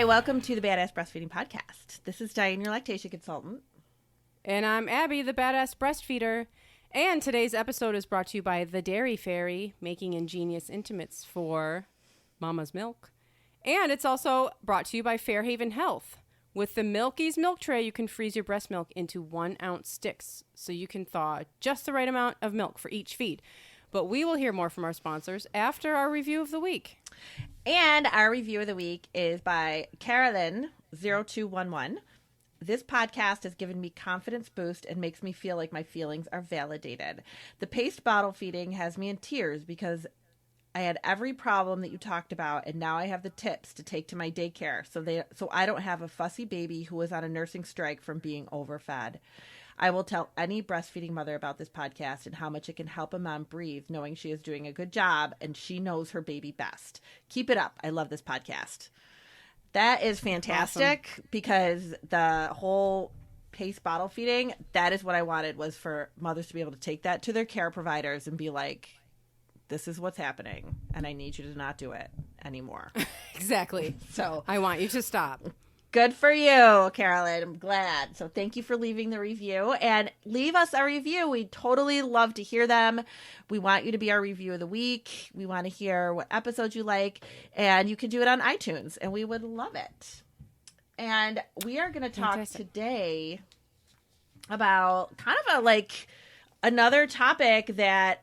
Hi, welcome to the Badass Breastfeeding Podcast. This is Dianne, your lactation consultant. And I'm Abby, the Badass Breastfeeder. And today's episode is brought to you by The Dairy Fairy, making ingenious intimates for Mama's Milk. And it's also brought to you by Fairhaven Health. With the Milky's milk tray, you can freeze your breast milk into 1 ounce sticks, so you can thaw just the right amount of milk for each feed. But we will hear more from our sponsors after our review of the week. And our review of the week is by Carolyn0211. This podcast has given me confidence boost and makes me feel like my feelings are validated. The paced bottle feeding has me in tears because I had every problem that you talked about, and now I have the tips to take to my daycare so I don't have a fussy baby who is on a nursing strike from being overfed. I will tell any breastfeeding mother about this podcast and how much it can help a mom breathe, knowing she is doing a good job and she knows her baby best. Keep it up. I love this podcast. That is fantastic. Awesome. Because the whole paced bottle feeding, that is what I wanted, was for mothers to be able to take that to their care providers and be like, this is what's happening, and I need you to not do it anymore. Exactly. So I want you to stop. Good for you, Carolyn. I'm glad. So thank you for leaving the review, and leave us a review. We totally love to hear them. We want you to be our review of the week. We want to hear what episodes you like, and you can do it on iTunes, and we would love it. And we are going to talk today about kind of another topic that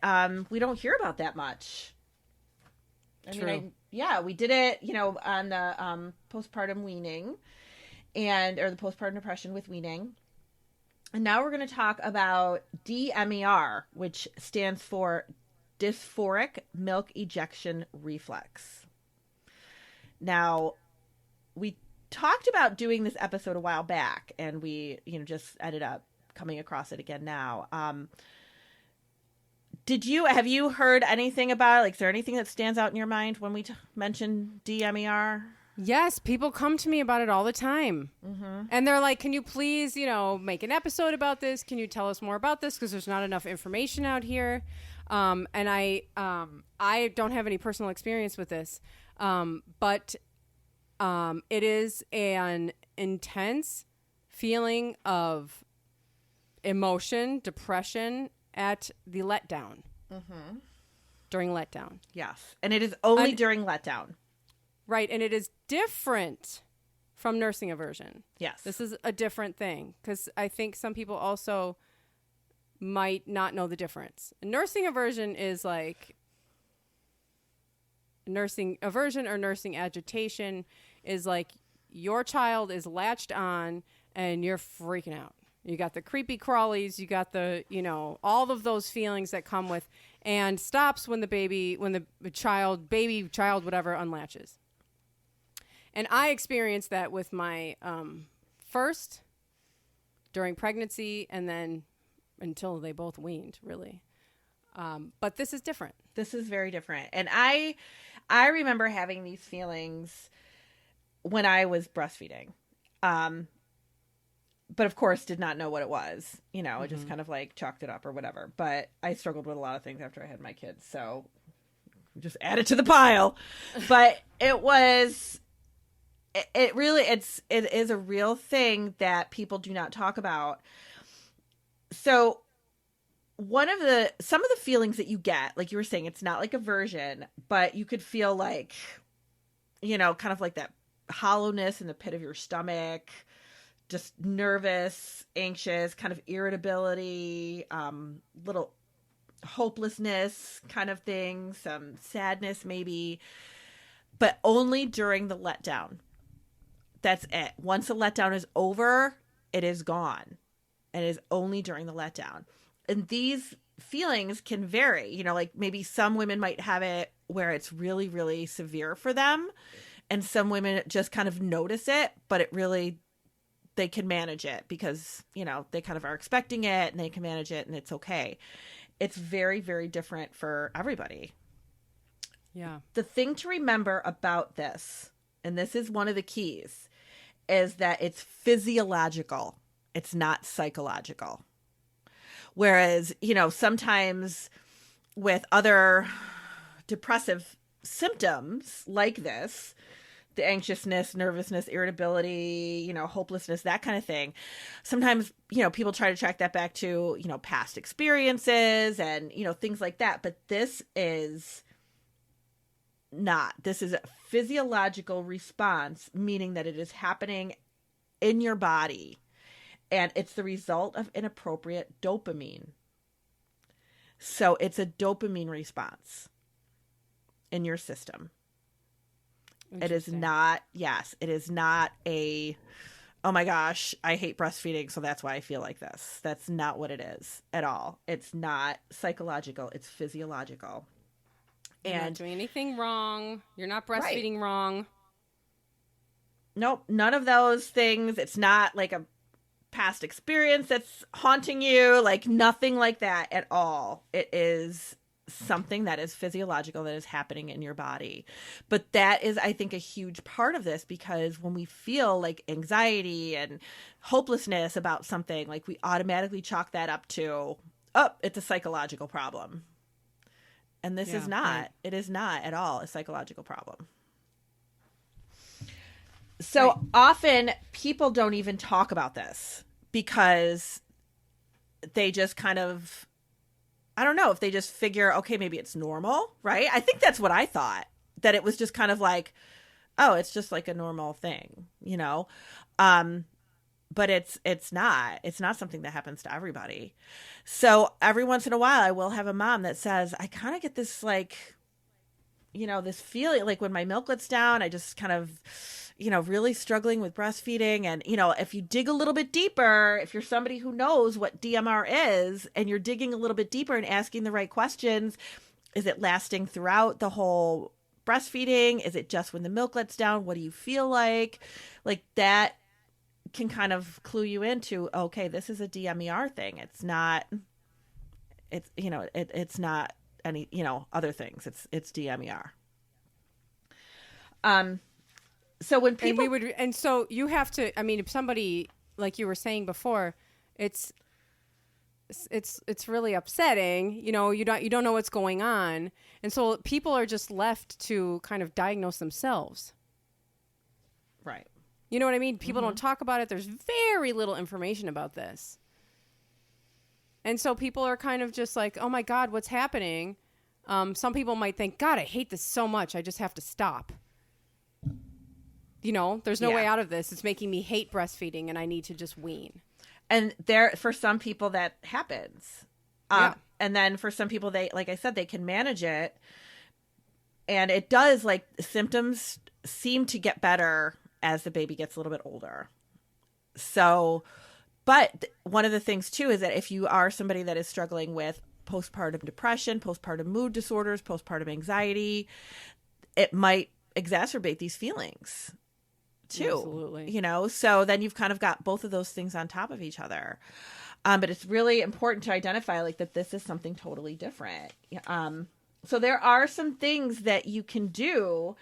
we don't hear about that much. True. We did it, on the postpartum weaning or the postpartum depression with weaning. And now we're going to talk about D-MER, which stands for Dysphoric Milk Ejection Reflex. Now, we talked about doing this episode a while back, and we, just ended up coming across it again now. Have you heard anything about it? Is there anything that stands out in your mind when we mention D-MER? Yes, people come to me about it all the time. Mm-hmm. And they're like, can you please, make an episode about this? Can you tell us more about this? Because there's not enough information out here. And I don't have any personal experience with this. But it is an intense feeling of emotion, depression at the letdown. Mm-hmm. During letdown. Yes. And it is only during letdown. Right. And it is different from nursing aversion. Yes. This is a different thing, because I think some people also might not know the difference. Nursing aversion is like nursing aversion or nursing agitation is like your child is latched on and you're freaking out. You got the creepy crawlies, you got the, all of those feelings that come with, and stops when the baby, baby, child, whatever, unlatches. And I experienced that with my first, during pregnancy, and then until they both weaned, really. But this is different. This is very different. And I remember having these feelings when I was breastfeeding. But of course did not know what it was, mm-hmm. Just kind of chalked it up or whatever. But I struggled with a lot of things after I had my kids. So just add it to the pile. But it is a real thing that people do not talk about. So some of the feelings that you get, like you were saying, it's not like aversion, but you could feel kind of like that hollowness in the pit of your stomach, just nervous, anxious, kind of irritability, little hopelessness kind of thing, some sadness maybe, but only during the letdown. That's it. Once the letdown is over, it is gone. And it is only during the letdown. And these feelings can vary. Maybe some women might have it where it's really, really severe for them. And some women just kind of notice it, but they can manage it because, they kind of are expecting it and they can manage it and it's okay. It's very, very different for everybody. Yeah. The thing to remember about this, and this is one of the keys, is that it's physiological. It's not psychological. Whereas, sometimes with other depressive symptoms like this, the anxiousness, nervousness, irritability, hopelessness, that kind of thing. Sometimes, people try to track that back to, past experiences and, things like that. But this is not. This is a physiological response, meaning that it is happening in your body. And it's the result of inappropriate dopamine. So it's a dopamine response in your system. It is not, it is not a, oh my gosh, I hate breastfeeding, so that's why I feel like this. That's not what it is at all. It's not psychological. It's physiological. You're not doing anything wrong. You're not breastfeeding wrong. Nope, none of those things. It's not like a past experience that's haunting you, like nothing like that at all. It is something that is physiological that is happening in your body. But that is, I think, a huge part of this, because when we feel like anxiety and hopelessness about something, like we automatically chalk that up to, oh, it's a psychological problem. And this is not. Right. It is not at all a psychological problem. So often people don't even talk about this because they just kind of, I don't know if they just figure, okay, maybe it's normal, right? I think that's what I thought, that it was just kind of like, oh, it's just like a normal thing, but it's not something that happens to everybody. So every once in a while I will have a mom that says, I kind of get this like, this feeling like when my milk lets down, I just kind of, really struggling with breastfeeding. And, if you dig a little bit deeper, if you're somebody who knows what D-MER is and you're digging a little bit deeper and asking the right questions, is it lasting throughout the whole breastfeeding? Is it just when the milk lets down? What do you feel like? Like that can kind of clue you into, okay, this is a D-MER thing. It's not, it's not any, other things. It's D-MER. So when people, and so you have to, I mean, if somebody, like you were saying before, it's really upsetting, you don't know what's going on. And so people are just left to kind of diagnose themselves. Right. You know what I mean? People don't talk about it. There's very little information about this. And so people are kind of just like, oh my God, what's happening? Some people might think, God, I hate this so much. I just have to stop. There's no way out of this. It's making me hate breastfeeding and I need to just wean. And for some people that happens. And then for some people, they, like I said, they can manage it. And it does, like, symptoms seem to get better as the baby gets a little bit older. So, but one of the things too is that if you are somebody that is struggling with postpartum depression, postpartum mood disorders, postpartum anxiety, it might exacerbate these feelings too. Absolutely. So then you've kind of got both of those things on top of each other. But it's really important to identify like that this is something totally different. So there are some things that you can do,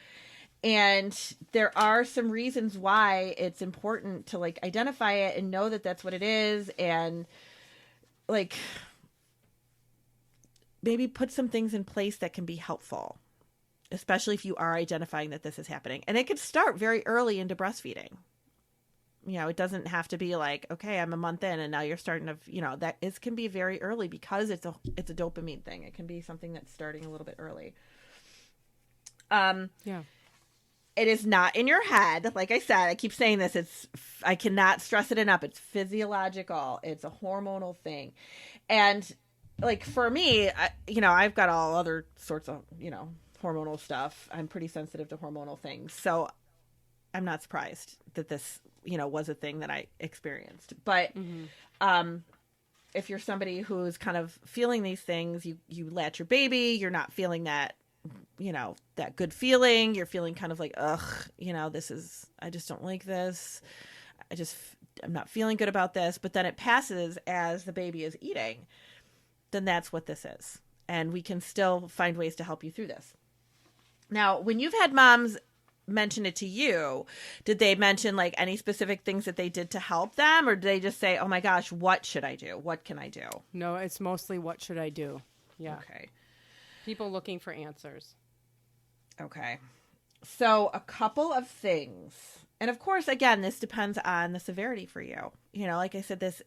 and there are some reasons why it's important to like identify it and know that that's what it is, and like maybe put some things in place that can be helpful, especially if you are identifying that this is happening. And it could start very early into breastfeeding. It doesn't have to be like, okay, I'm a month in and now you're starting to, that is can be very early because it's a dopamine thing. It can be something that's starting a little bit early. Yeah. It is not in your head. Like I said, I keep saying this. I cannot stress it enough. It's physiological. It's a hormonal thing. And like for me, I've got all other sorts of, hormonal stuff. I'm pretty sensitive to hormonal things. So I'm not surprised that this, was a thing that I experienced. But if you're somebody who's kind of feeling these things, you latch your baby, you're not feeling that, that good feeling. You're feeling kind of like, ugh, I just don't like this. I'm not feeling good about this. But then it passes as the baby is eating. Then that's what this is. And we can still find ways to help you through this. Now, when you've had moms mention it to you, did they mention like any specific things that they did to help them? Or did they just say, oh my gosh, what should I do? What can I do? No, it's mostly what should I do? Yeah. Okay. People looking for answers. Okay. So a couple of things. And of course, again, this depends on the severity for you. You know, like I said, this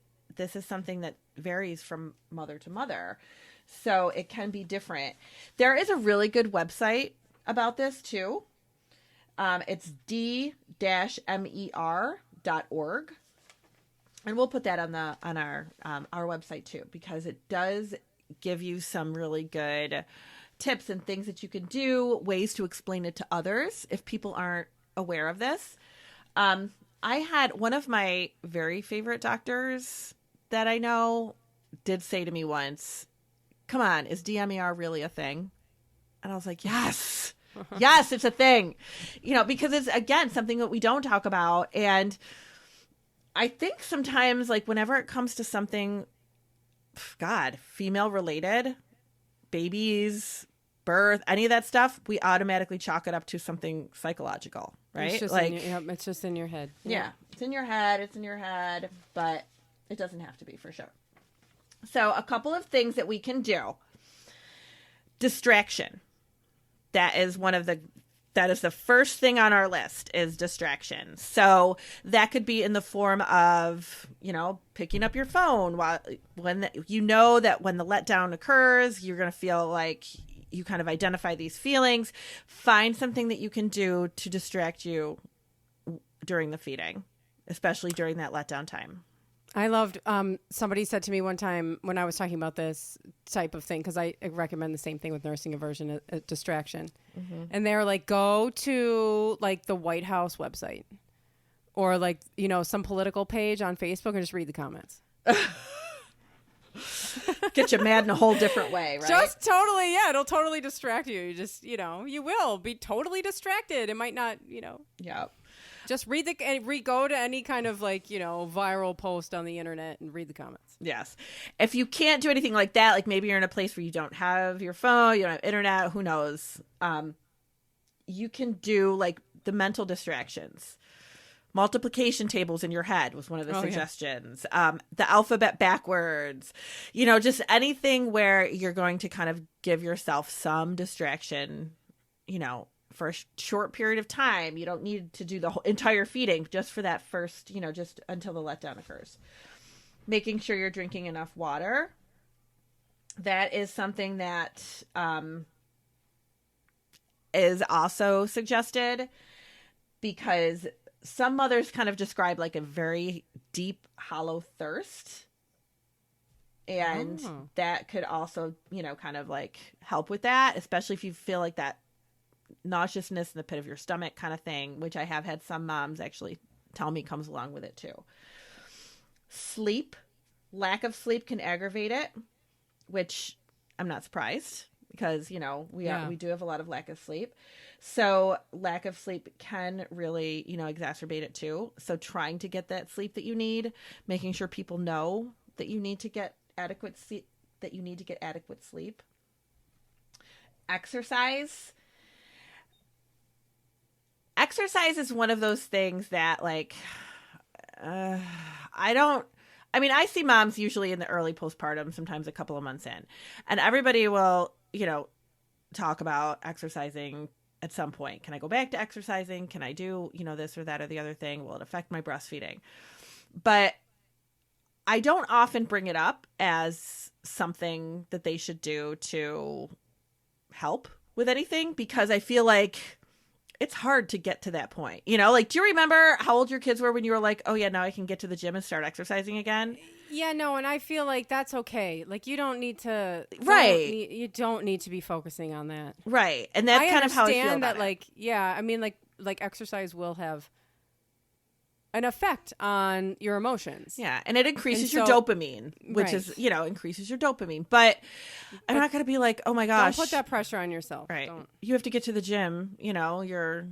is something that varies from mother to mother. So it can be different. There is a really good website about this too. It's d-mer.org. And we'll put that on our website too, because it does give you some really good tips and things that you can do, ways to explain it to others if people aren't aware of this. I had one of my very favorite doctors that I know did say to me once, "Come on, is D-MER really a thing?" And I was like, yes, yes, it's a thing, you know, because it's, again, something that we don't talk about. And I think sometimes, like, whenever it comes to something, God, female related, babies, birth, any of that stuff, we automatically chalk it up to something psychological, right? It's just it's just in your head. Yeah, it's in your head, but it doesn't have to be, for sure. So a couple of things that we can do. Distraction. That is the first thing on our list, is distraction. So that could be in the form of, you know, picking up your phone when the letdown occurs, you're going to feel like you kind of identify these feelings. Find something that you can do to distract you during the feeding, especially during that letdown time. I loved, somebody said to me one time when I was talking about this type of thing, because I recommend the same thing with nursing aversion, a distraction. Mm-hmm. And they're like, go to like the White House website or like, you know, some political page on Facebook and just read the comments. Get you mad in a whole different way, right? Just totally, yeah, it'll totally distract you. You just, you know, you will be totally distracted. It might not, you know. Yeah. Just go to any kind of, like, you know, viral post on the internet and read the comments. Yes. If you can't do anything like that, like maybe you're in a place where you don't have your phone, you don't have internet, who knows? You can do like the mental distractions. Multiplication tables in your head was one of the suggestions. Yeah. The alphabet backwards, you know, just anything where you're going to kind of give yourself some distraction, you know, for a short period of time. You don't need to do the whole entire feeding, just for that first, you know, just until the letdown occurs. Making sure you're drinking enough water. That is something that is also suggested, because some mothers kind of describe like a very deep, hollow thirst. And that could also, you know, kind of like help with that, especially if you feel like that nauseousness in the pit of your stomach kind of thing, which I have had some moms actually tell me comes along with it too. Sleep. Lack of sleep can aggravate it, which I'm not surprised, because, you know, we do have a lot of lack of sleep. So lack of sleep can really, you know, exacerbate it too. So trying to get that sleep that you need, making sure people know that you need to get adequate sleep, Exercise is one of those things that, like, I see moms usually in the early postpartum, sometimes a couple of months in, and everybody will, you know, talk about exercising at some point. Can I go back to exercising? Can I do, you know, this or that or the other thing? Will it affect my breastfeeding? But I don't often bring it up as something that they should do to help with anything, because I feel like it's hard to get to that point. You know, like, do you remember how old your kids were when you were like, oh yeah, now I can get to the gym and start exercising again? Yeah, no, and I feel like that's okay. Like, you don't need to, you don't need to be focusing on that. Right. And that's kind of how I feel about that, like, yeah, I mean, like exercise will have an effect on your emotions. Yeah, and it increases your dopamine, which is, you know, increases your dopamine. But I'm not going to be like, oh my gosh. Don't put that pressure on yourself. Right. You have to get to the gym, you know, you're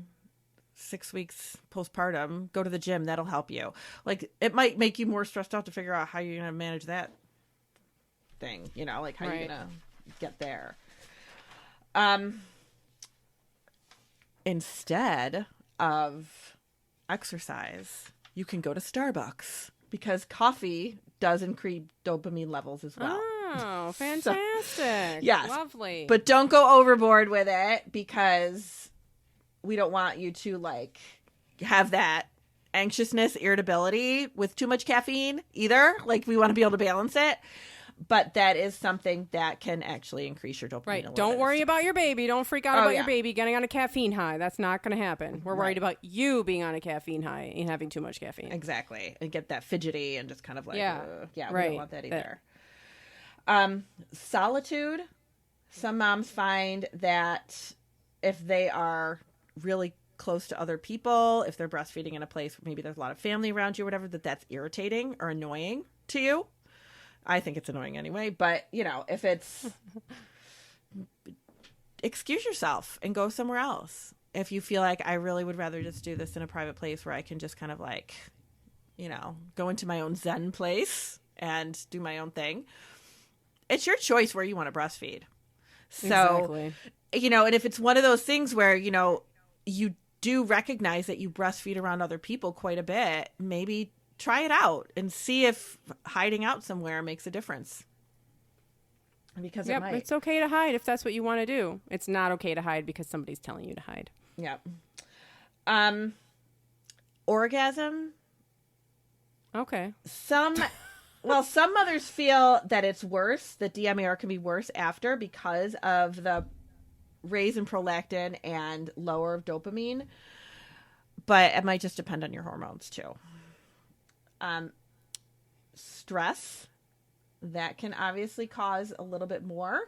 6 weeks postpartum, go to the gym. That'll help you. Like, it might make you more stressed out to figure out how you're going to manage that thing, you know, like how you're going to get there. Instead of exercise, you can go to Starbucks, because coffee does increase dopamine levels as well. Oh, fantastic. Yes. Lovely. But don't go overboard with it, because we don't want you to like have that anxiousness, irritability with too much caffeine either. Like we want to be able to balance it. But that is something that can actually increase your dopamine. Right. Don't worry about your baby. Don't freak out about your baby getting on a caffeine high. That's not going to happen. We're worried about you being on a caffeine high and having too much caffeine. Exactly. And get that fidgety and just kind of like, we don't want that either. Solitude. Some moms find that if they are really close to other people, if they're breastfeeding in a place where maybe there's a lot of family around you or whatever, that's irritating or annoying to you. I think it's annoying anyway, but you know, if it's excuse yourself and go somewhere else. If you feel like I really would rather just do this in a private place where I can just kind of like, you know, go into my own Zen place and do my own thing. It's your choice where you want to breastfeed. So, you know, and if it's one of those things where, you know, you do recognize that you breastfeed around other people quite a bit, maybe try it out and see if hiding out somewhere makes a difference. Because it might. It's okay to hide if that's what you want to do. It's not okay to hide because somebody's telling you to hide. Yep. Orgasm. Okay. Some mothers feel that it's worse, that D-MER can be worse after because of the raise in prolactin and lower of dopamine. But it might just depend on your hormones too. Stress, that can obviously cause a little bit more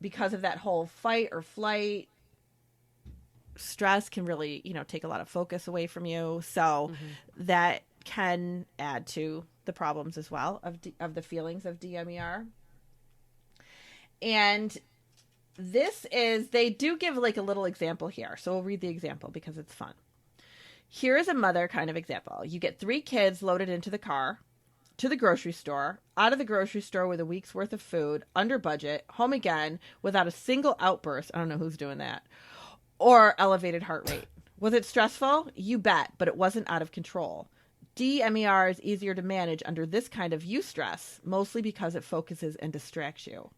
because of that whole fight or flight. Stress can really, you know, take a lot of focus away from you. So that can add to the problems as well of the feelings of D-MER. And they do give like a little example here. So we'll read the example because it's fun. Here is a mother kind of example. You get 3 kids loaded into the car, to the grocery store, out of the grocery store with a week's worth of food, under budget, home again, without a single outburst. I don't know who's doing that. Or elevated heart rate. Was it stressful? You bet, but it wasn't out of control. D-MER is easier to manage under this kind of eustress, mostly because it focuses and distracts you.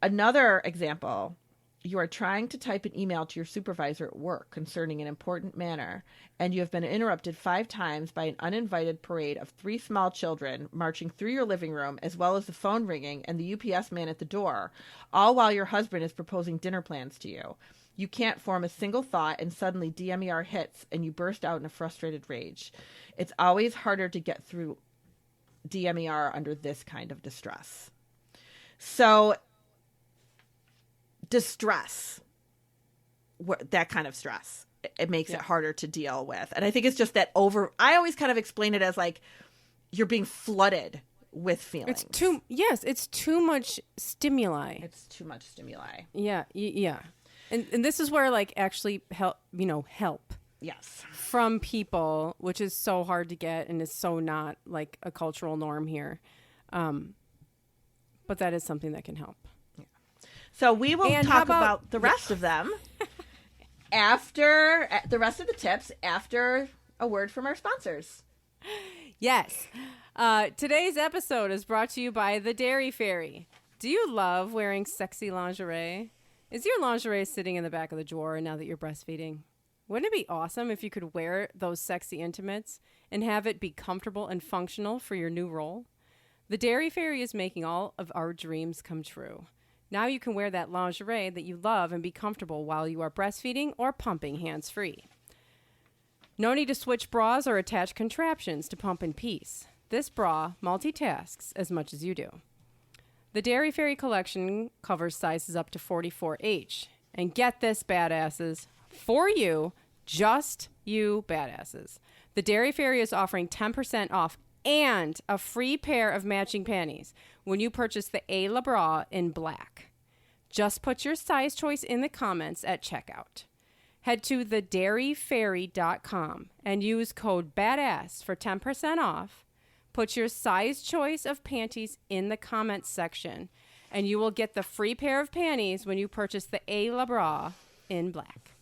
Another example. You are trying to type an email to your supervisor at work concerning an important matter, and you have been interrupted 5 times by an uninvited parade of 3 small children marching through your living room, as well as the phone ringing and the UPS man at the door, all while your husband is proposing dinner plans to you. You can't form a single thought, and suddenly D-MER hits, and you burst out in a frustrated rage. It's always harder to get through D-MER under this kind of distress. So distress, that kind of stress, it makes it harder to deal with. And I think it's just that I always kind of explain it as like you're being flooded with feelings. It's too much stimuli. Yeah. And this is where like actually help. Yes. From people, which is so hard to get and is so not like a cultural norm here. But that is something that can help. So we will talk about the rest of them after the rest of the tips after a word from our sponsors. Yes. Today's episode is brought to you by the Dairy Fairy. Do you love wearing sexy lingerie? Is your lingerie sitting in the back of the drawer now that you're breastfeeding? Wouldn't it be awesome if you could wear those sexy intimates and have it be comfortable and functional for your new role? The Dairy Fairy is making all of our dreams come true. Now you can wear that lingerie that you love and be comfortable while you are breastfeeding or pumping hands-free. No need to switch bras or attach contraptions to pump in peace. This bra multitasks as much as you do. The Dairy Fairy collection covers sizes up to 44H. And get this, badasses, for you, just you badasses. The Dairy Fairy is offering 10% off and a free pair of matching panties when you purchase the A La Bra in black. Just put your size choice in the comments at checkout. Head to thedairyfairy.com and use code BADASS for 10% off. Put your size choice of panties in the comments section, and you will get the free pair of panties when you purchase the A La Bra in black.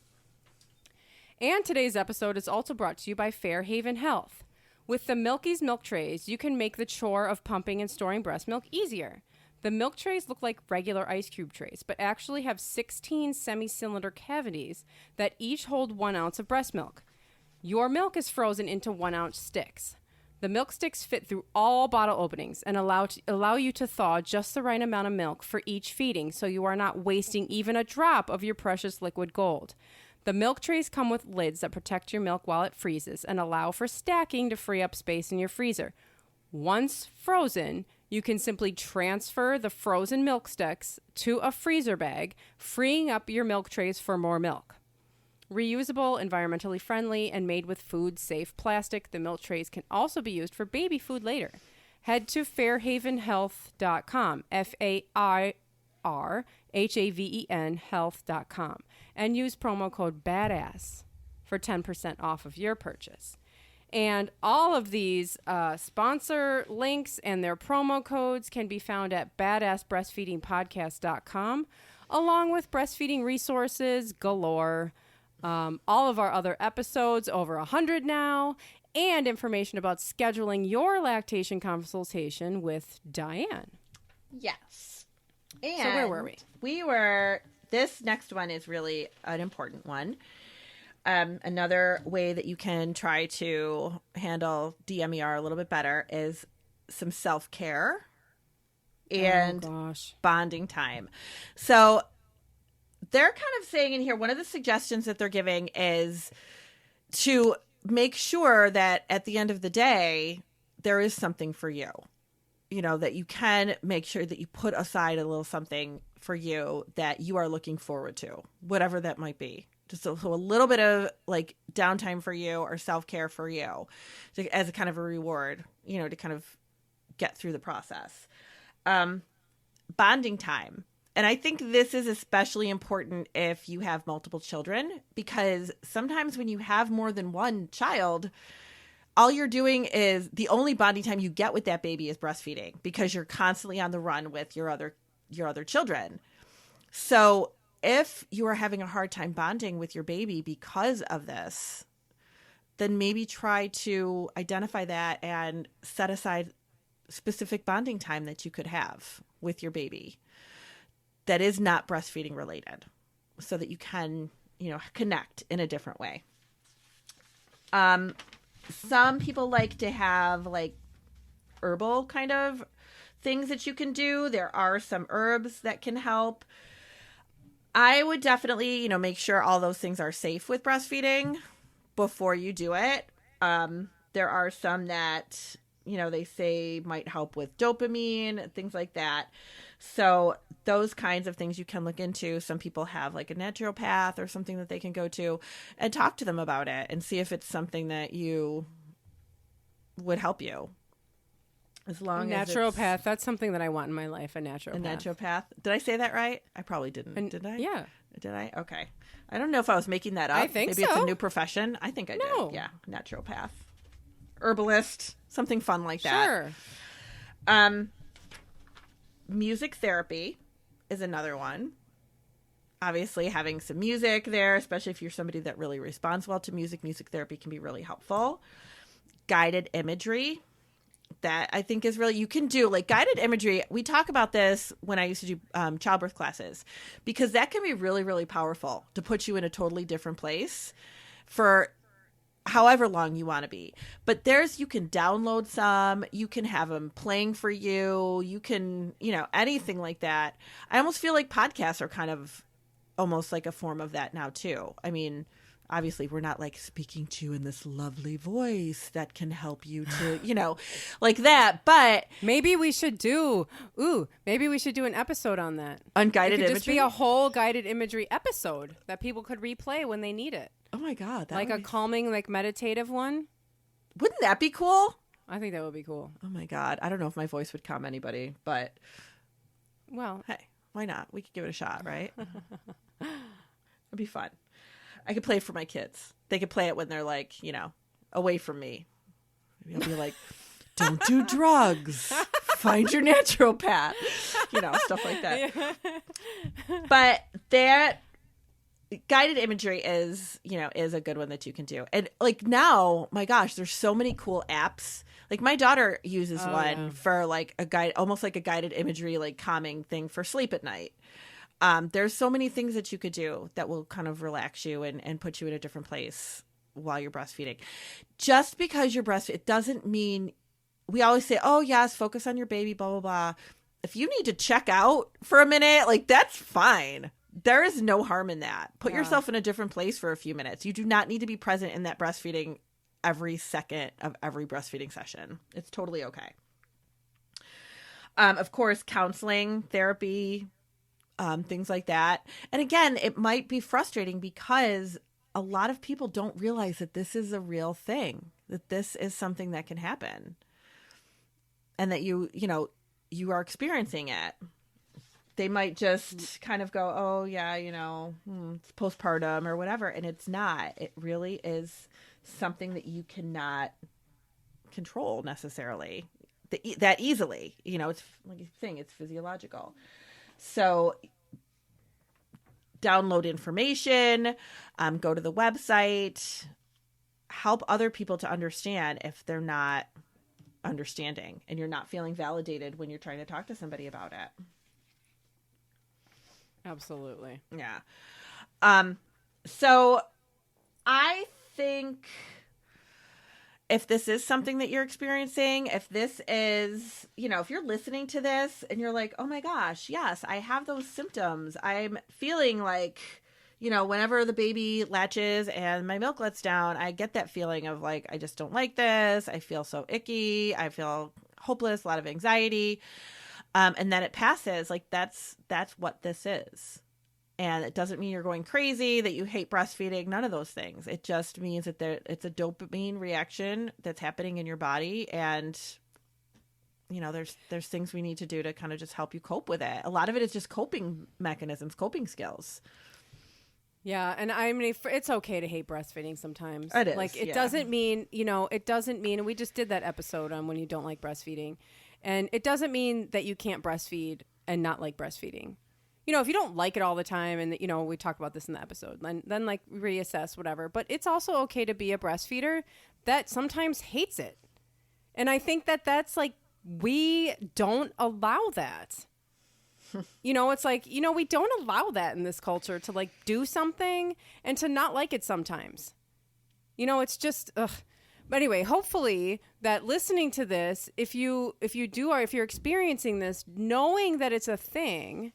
And today's episode is also brought to you by Fairhaven Health. With the Milky's milk trays, you can make the chore of pumping and storing breast milk easier. The milk trays look like regular ice cube trays, but actually have 16 semi-cylinder cavities that each hold 1 ounce of breast milk. Your milk is frozen into 1 ounce sticks. The milk sticks fit through all bottle openings and allow you to thaw just the right amount of milk for each feeding, so you are not wasting even a drop of your precious liquid gold. The milk trays come with lids that protect your milk while it freezes and allow for stacking to free up space in your freezer. Once frozen, you can simply transfer the frozen milk sticks to a freezer bag, freeing up your milk trays for more milk. Reusable, environmentally friendly, and made with food-safe plastic, the milk trays can also be used for baby food later. Head to fairhavenhealth.com, FAIRHAVEN health.com, and use promo code BADASS for 10% off of your purchase. And all of these sponsor links and their promo codes can be found at badassbreastfeedingpodcast.com, along with breastfeeding resources galore, all of our other episodes, over 100 now, and information about scheduling your lactation consultation with Dianne. Yes. And so where were we? This next one is really an important one. Another way that you can try to handle D-MER a little bit better is some self-care and bonding time. So they're kind of saying in here, one of the suggestions that they're giving is to make sure that at the end of the day, there is something for you. You know, that you can make sure that you put aside a little something for you that you are looking forward to, whatever that might be. Just so a little bit of like downtime for you or self-care for you as a kind of a reward, you know, to kind of get through the process. Bonding time. And I think this is especially important if you have multiple children, because sometimes when you have more than one child, all you're doing is the only bonding time you get with that baby is breastfeeding, because you're constantly on the run with your other children. So if you are having a hard time bonding with your baby because of this, then maybe try to identify that and set aside specific bonding time that you could have with your baby that is not breastfeeding related, so that you can, you know, connect in a different way. Some people like to have like herbal kind of things that you can do. There are some herbs that can help. I would definitely, you know, make sure all those things are safe with breastfeeding before you do it. There are some that, you know, they say might help with dopamine, things like that. So those kinds of things you can look into. Some people have like a naturopath or something that they can go to and talk to them about it and see if it's something that you would help you. As long as naturopath, that's something that I want in my life, a naturopath. A naturopath. Did I say that right? I probably didn't. Did I? Yeah. Did I? Okay. I don't know if I was making that up. I think Maybe so. It's a new profession. I think I did. Yeah. Naturopath. Herbalist. Something fun like that. Sure. Music therapy is another one. Obviously, having some music there, especially if you're somebody that really responds well to music therapy can be really helpful. Guided imagery. That I think is really, you can do like guided imagery. We talk about this when I used to do childbirth classes, because that can be really, really powerful to put you in a totally different place for however long you want to be. But you can download some, you can have them playing for you. You can, you know, anything like that. I almost feel like podcasts are kind of almost like a form of that now too. I mean, obviously we're not like speaking to you in this lovely voice that can help you to, you know, like that, but maybe we should do an episode on that. On guided imagery? Just be a whole guided imagery episode that people could replay when they need it. Oh my God. Like a calming, like meditative one. Wouldn't that be cool? I think that would be cool. Oh my God. I don't know if my voice would calm anybody, but well, hey, why not? We could give it a shot, right? It'd be fun. I could play it for my kids. They could play it when they're like, you know, away from me. Maybe I'll be like, don't do drugs. Find your naturopath. You know, stuff like that. Yeah. But that guided imagery is, you know, is a good one that you can do. And like now, my gosh, there's so many cool apps. Like my daughter uses Oh, one yeah. for like a guide, almost like a guided imagery, like calming thing for sleep at night. There's so many things that you could do that will kind of relax you and put you in a different place while you're breastfeeding. Just because you're breastfeeding, it doesn't mean, we always say, oh yes, focus on your baby, blah, blah, blah. If you need to check out for a minute, like that's fine. There is no harm in that. Put yourself in a different place for a few minutes. You do not need to be present in that breastfeeding every second of every breastfeeding session. It's totally okay. Of course, counseling, therapy, things like that. And again, it might be frustrating because a lot of people don't realize that this is a real thing, that this is something that can happen, and that you are experiencing it. They might just kind of go, oh yeah, it's postpartum or whatever. And it's not. It really is something that you cannot control necessarily that easily. It's like you're saying, it's physiological. So download information, go to the website, help other people to understand if they're not understanding and you're not feeling validated when you're trying to talk to somebody about it. Absolutely. Yeah. So I think if this is something that you're experiencing, if this is, if you're listening to this and you're like, oh my gosh, yes, I have those symptoms. I'm feeling like, whenever the baby latches and my milk lets down, I get that feeling of like, I just don't like this. I feel so icky. I feel hopeless, a lot of anxiety. And then it passes. Like that's what this is. And it doesn't mean you're going crazy, that you hate breastfeeding, none of those things. It just means that it's a dopamine reaction that's happening in your body. And, there's things we need to do to kind of just help you cope with it. A lot of it is just coping mechanisms, coping skills. Yeah, and I mean, it's okay to hate breastfeeding sometimes. It is, Like, it yeah. doesn't mean, and we just did that episode on when you don't like breastfeeding. And it doesn't mean that you can't breastfeed and not like breastfeeding. If you don't like it all the time, and, we talk about this in the episode, then like reassess, whatever. But it's also okay to be a breastfeeder that sometimes hates it. And I think that's like, we don't allow that. It's like, we don't allow that in this culture to like do something and to not like it sometimes. It's just, ugh. But anyway, hopefully that listening to this, if you're experiencing this, knowing that it's a thing,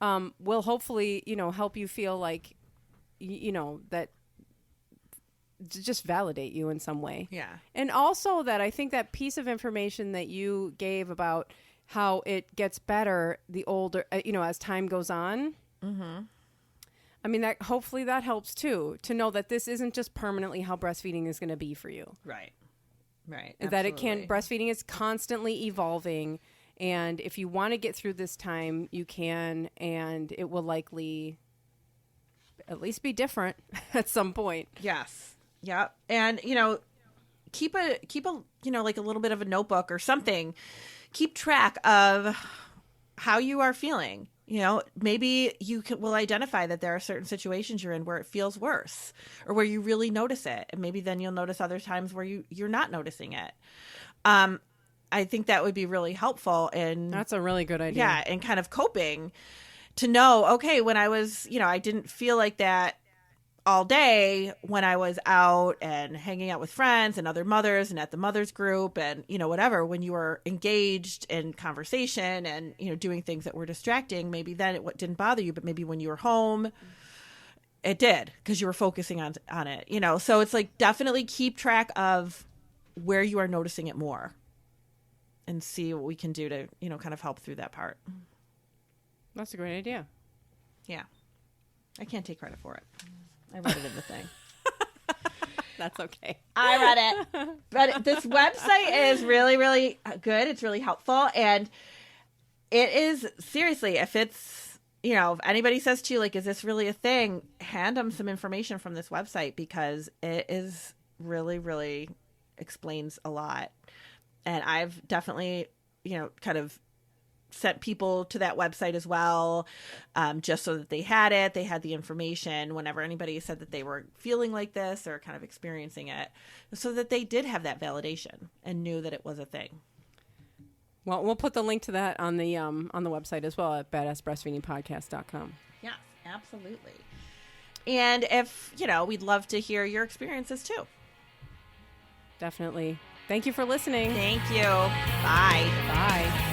will hopefully, help you feel like, that just validate you in some way. Yeah. And also that I think that piece of information that you gave about how it gets better the older, as time goes on. Mm-hmm. I mean, that hopefully that helps too, to know that this isn't just permanently how breastfeeding is going to be for you. Right. Right. That breastfeeding is constantly evolving. And if you want to get through this time, you can, and it will likely at least be different at some point. Yes. Yeah. And, keep a, like a little bit of a notebook or something. Keep track of how you are feeling. Maybe you will identify that there are certain situations you're in where it feels worse or where you really notice it. And maybe then you'll notice other times where you're not noticing it. I think that would be really helpful. That's a really good idea. Yeah. And kind of coping to know, okay, when I was, I didn't feel like that all day when I was out and hanging out with friends and other mothers and at the mothers group and, whatever, when you were engaged in conversation and, doing things that were distracting, maybe then it didn't bother you, but maybe when you were home, it did because you were focusing on it, so it's like definitely keep track of where you are noticing it more and see what we can do to, kind of help through that part. That's a great idea. Yeah. I can't take credit for it. I read it in the thing. That's okay. I read it. But this website is really, really good. It's really helpful. And it is, seriously, if it's, if anybody says to you, like, is this really a thing? Hand them some information from this website because it is really, really explains a lot. And I've definitely, kind of sent people to that website as well, just so that they had it. They had the information whenever anybody said that they were feeling like this or kind of experiencing it, so that they did have that validation and knew that it was a thing. Well, we'll put the link to that on the website as well at badassbreastfeedingpodcast.com. Yes, absolutely. And if, we'd love to hear your experiences too. Definitely. Thank you for listening. Thank you. Bye. Bye.